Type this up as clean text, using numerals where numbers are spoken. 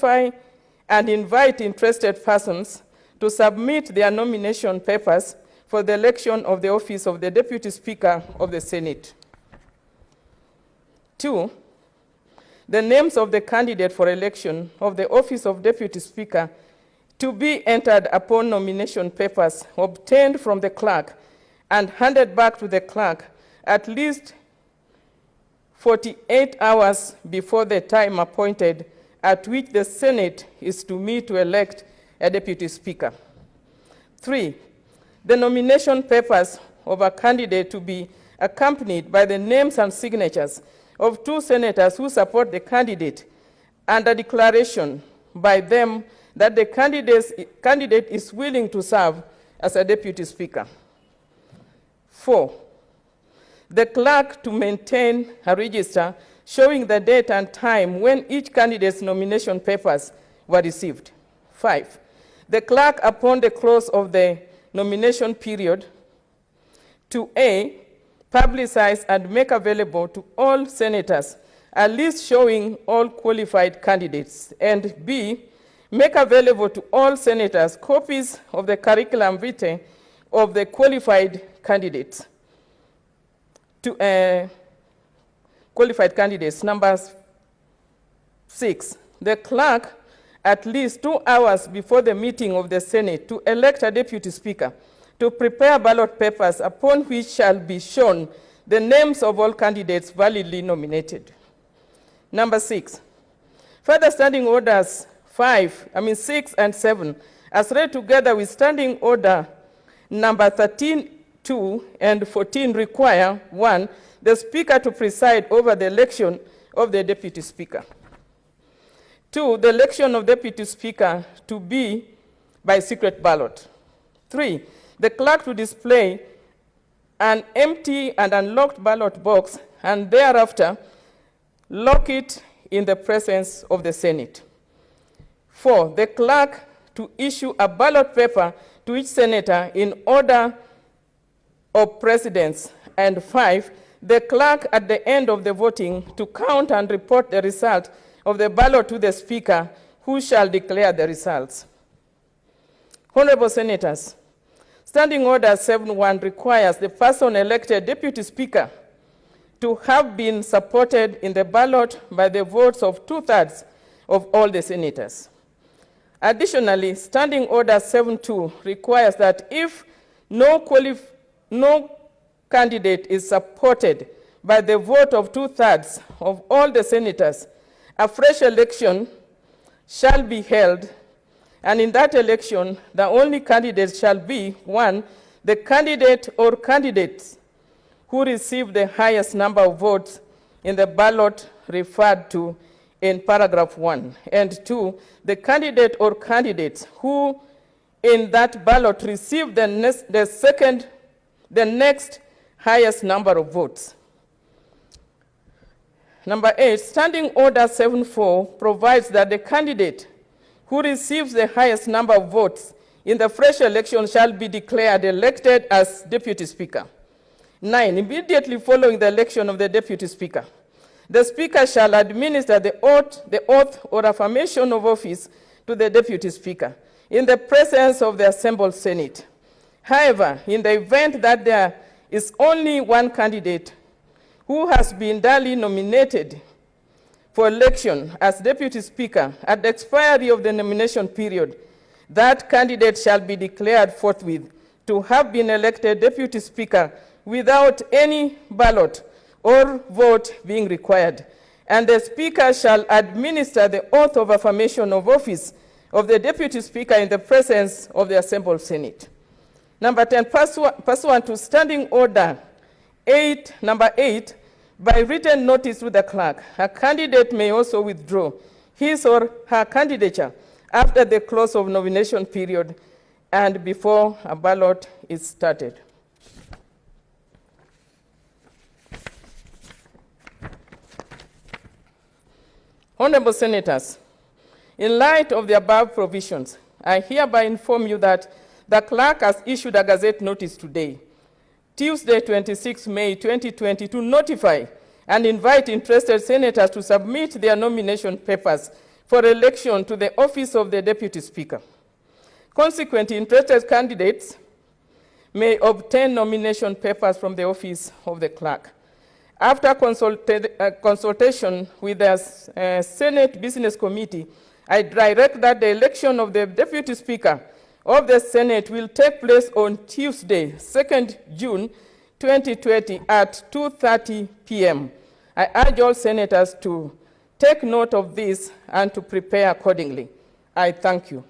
and invite interested persons to submit their nomination papers for the election of the office of the Deputy Speaker of the Senate. 2, the names of the candidate for election of the office of Deputy Speaker to be entered upon nomination papers obtained from the clerk and handed back to the clerk at least 48 hours before the time appointed at which the Senate is to meet to elect a Deputy Speaker. 3, the nomination papers of a candidate to be accompanied by the names and signatures of 2 senators who support the candidate and a declaration by them that the candidate is willing to serve as a Deputy Speaker. 4, the clerk to maintain a register showing the date and time when each candidate's nomination papers were received. 5, the clerk, upon the close of the nomination period, to A, publicize and make available to all senators a list showing all qualified candidates, and B, make available to all senators copies of the curriculum vitae of the qualified candidates. Qualified candidates. Number 6, the clerk, at least 2 hours before the meeting of the Senate to elect a Deputy Speaker, to prepare ballot papers upon which shall be shown the names of all candidates validly nominated. Number 6, further standing orders 6 and 7, as read together with standing order number 13(2) and 14 require: 1, the Speaker to preside over the election of the Deputy Speaker. 2, the election of Deputy Speaker to be by secret ballot. 3, the clerk to display an empty and unlocked ballot box and thereafter lock it in the presence of the Senate. 4, the clerk to issue a ballot paper to each senator in order of precedence. And 5, the clerk at the end of the voting to count and report the result of the ballot to the Speaker, who shall declare the results. Honorable Senators, Standing Order 7.1 requires the person elected Deputy Speaker to have been supported in the ballot by the votes of 2/3 of all the senators. Additionally, Standing Order 7.2 requires that if no candidate is supported by the vote of 2/3 of all the senators, a fresh election shall be held, and in that election, the only candidate shall be: 1, the candidate or candidates who receive the highest number of votes in the ballot referred to in paragraph 1, and 2, the candidate or candidates who in that ballot receive the next highest number of votes. Number 8, Standing Order 7.4 provides that the candidate who receives the highest number of votes in the fresh election shall be declared elected as Deputy Speaker. 9, immediately following the election of the Deputy Speaker, the Speaker shall administer the oath or affirmation of office to the Deputy Speaker in the presence of the assembled Senate. However, in the event that there is only one candidate who has been duly nominated for election as Deputy Speaker at the expiry of the nomination period, that candidate shall be declared forthwith to have been elected Deputy Speaker without any ballot or vote being required, and the Speaker shall administer the oath of affirmation of office of the Deputy Speaker in the presence of the assembled Senate. Number 10, pursuant to Standing Order number 8, by written notice to the clerk, a candidate may also withdraw his or her candidature after the close of nomination period and before a ballot is started. Honorable Senators, in light of the above provisions, I hereby inform you that the clerk has issued a Gazette notice today, Tuesday, 26 May 2020, to notify and invite interested senators to submit their nomination papers for election to the office of the Deputy Speaker. Consequently, interested candidates may obtain nomination papers from the office of the clerk. After consultation with the Senate Business Committee, I direct that the election of the Deputy Speaker of the Senate will take place on Tuesday, 2nd June 2020 at 2:30 p.m. I urge all senators to take note of this and to prepare accordingly. I thank you.